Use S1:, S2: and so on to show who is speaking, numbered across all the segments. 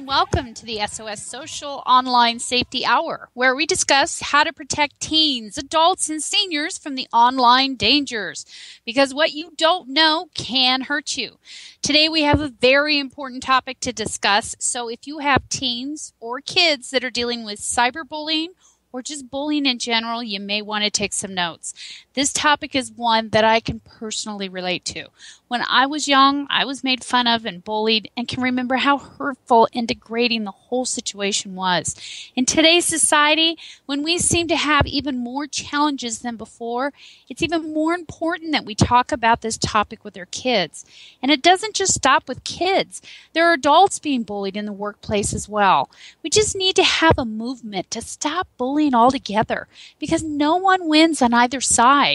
S1: Welcome to the SOS Social Online Safety Hour, where we discuss how to protect teens, adults, and seniors from the online dangers, because what you don't know can hurt you. Today we have a very important topic to discuss, so if you have teens or kids that are dealing with cyberbullying or just bullying in general, you may want to take some notes. This topic is one that I can personally relate to. When I was young, I was made fun of and bullied and can remember how hurtful and degrading the whole situation was. In today's society, when we seem to have even more challenges than before, it's even more important that we talk about this topic with our kids. And it doesn't just stop with kids. There are adults being bullied in the workplace as well. We just need to have a movement to stop bullying altogether because no one wins on either side.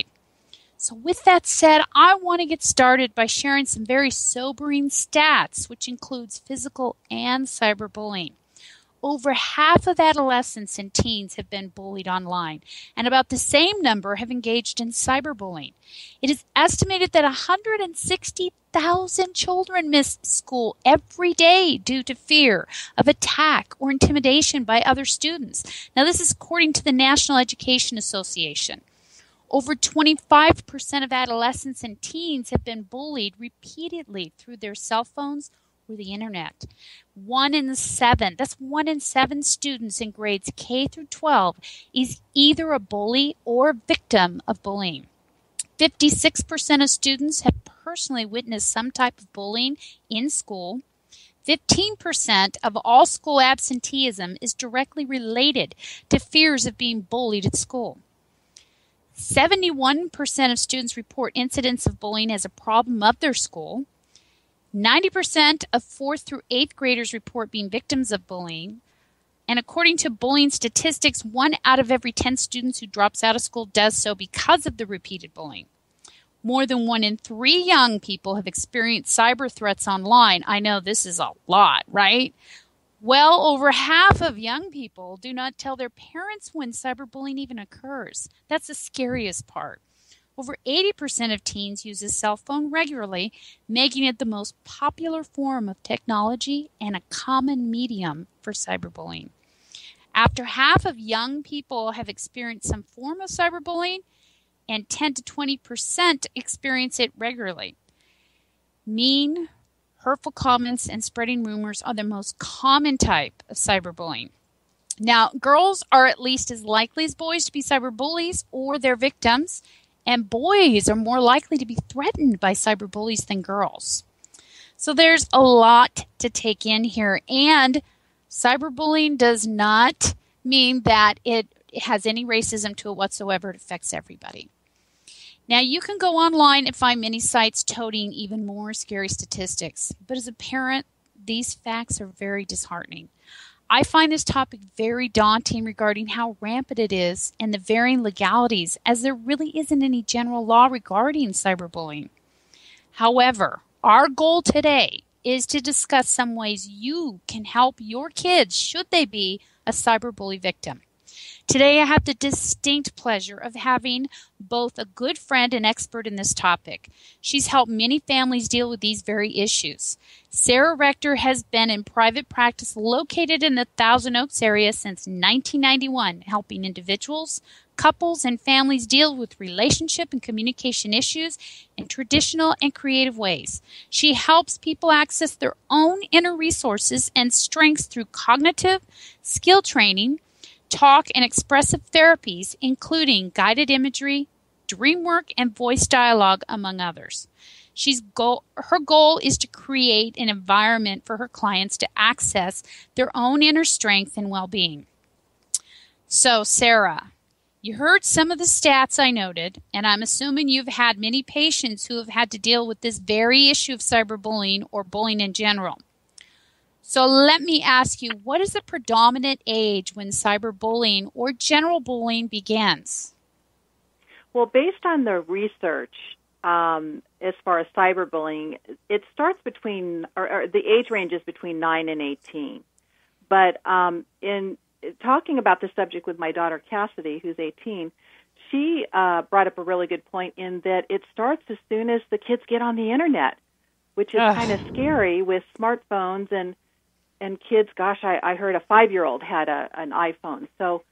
S1: So with that said, I want to get started by sharing some very sobering stats, which includes physical and cyberbullying. Over half of adolescents and teens have been bullied online, and about the same number have engaged in cyberbullying. It is estimated that 160,000 children miss school every day due to fear of attack or intimidation by other students. Now, this is according to the National Education Association. Over 25% of adolescents and teens have been bullied repeatedly through their cell phones or the internet. 1 in 7 students in grades K through 12 is either a bully or a victim of bullying. 56% of students have personally witnessed some type of bullying in school. 15% of all school absenteeism is directly related to fears of being bullied at school. 71% of students report incidents of bullying as a problem of their school. 90% of 4th through 8th graders report being victims of bullying. And according to bullying statistics, 1 out of every 10 students who drops out of school does so because of the repeated bullying. More than 1 in 3 young people have experienced cyber threats online. I know this is a lot, right? Well, over half of young people do not tell their parents when cyberbullying even occurs. That's the scariest part. Over 80% of teens use a cell phone regularly, making it the most popular form of technology and a common medium for cyberbullying. After half of young people have experienced some form of cyberbullying, and 10 to 20% experience it regularly. Mean, hurtful comments and spreading rumors are the most common type of cyberbullying. Now, girls are at least as likely as boys to be cyberbullies or their victims, and boys are more likely to be threatened by cyberbullies than girls. So there's a lot to take in here, and cyberbullying does not mean that it has any racism to it whatsoever. It affects everybody. Now, you can go online and find many sites toting even more scary statistics, but as a parent, these facts are very disheartening. I find this topic very daunting regarding how rampant it is and the varying legalities, as there really isn't any general law regarding cyberbullying. However, our goal today is to discuss some ways you can help your kids should they be a cyberbully victim. Today, I have the distinct pleasure of having both a good friend and expert in this topic. She's helped many families deal with these very issues. Sara Rector has been in private practice located in the Thousand Oaks area since 1991, helping individuals, couples, and families deal with relationship and communication issues in traditional and creative ways. She helps people access their own inner resources and strengths through cognitive, skill training, talk and expressive therapies, including guided imagery, dream work, and voice dialogue, among others. Her goal is to create an environment for her clients to access their own inner strength and well-being. So, Sara, you heard some of the stats I noted, and I'm assuming you've had many patients who have had to deal with this very issue of cyberbullying or bullying in general. So let me ask you, what is the predominant age when cyberbullying or general bullying begins?
S2: Well, based on the research, as far as cyberbullying, it starts between, or the age range is between 9 and 18. But in talking about the subject with my daughter Cassidy, who's 18, she brought up a really good point in that it starts as soon as the kids get on the internet, which is kind of scary with smartphones and kids, gosh, I heard a 5-year-old had an iPhone. So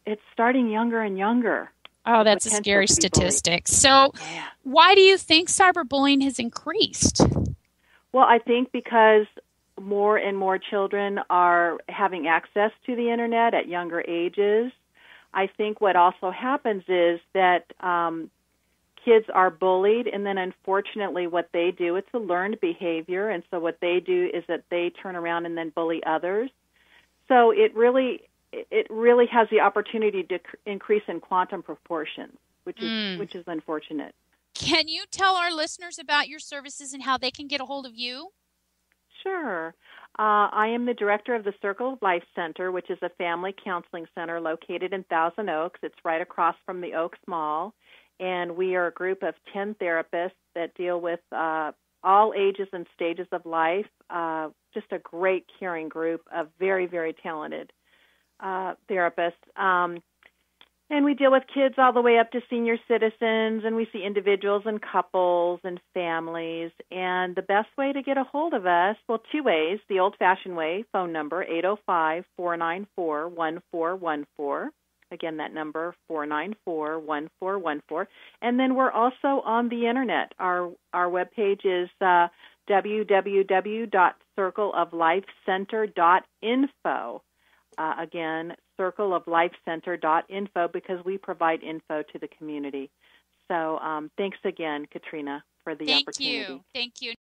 S2: it's starting younger and younger.
S1: Oh, that's a scary statistic. So why do you think cyberbullying has increased?
S2: Well, I think because more and more children are having access to the Internet at younger ages. I think what also happens is that kids are bullied, and then unfortunately what they do, it's a learned behavior, and so what they do is that they turn around and then bully others. So it really has the opportunity to increase in quantum proportions, which is unfortunate.
S1: Can you tell our listeners about your services and how they can get a hold of you?
S2: Sure. I am the director of the Circle of Life Center, which is a family counseling center located in Thousand Oaks. It's right across from the Oaks Mall. And we are a group of 10 therapists that deal with all ages and stages of life. Just a great caring group of very, very talented therapists. And we deal with kids all the way up to senior citizens, and we see individuals and couples and families. And the best way to get a hold of us, well, 2 ways. The old-fashioned way, phone number, 805-494-1414. Again, that number, 494-1414. And then we're also on the Internet. Our webpage is www.circleoflifecenter.info. Again, circleoflifecenter.info, because we provide info to the community. So thanks again, Katrina, for the opportunity.
S1: Thank you.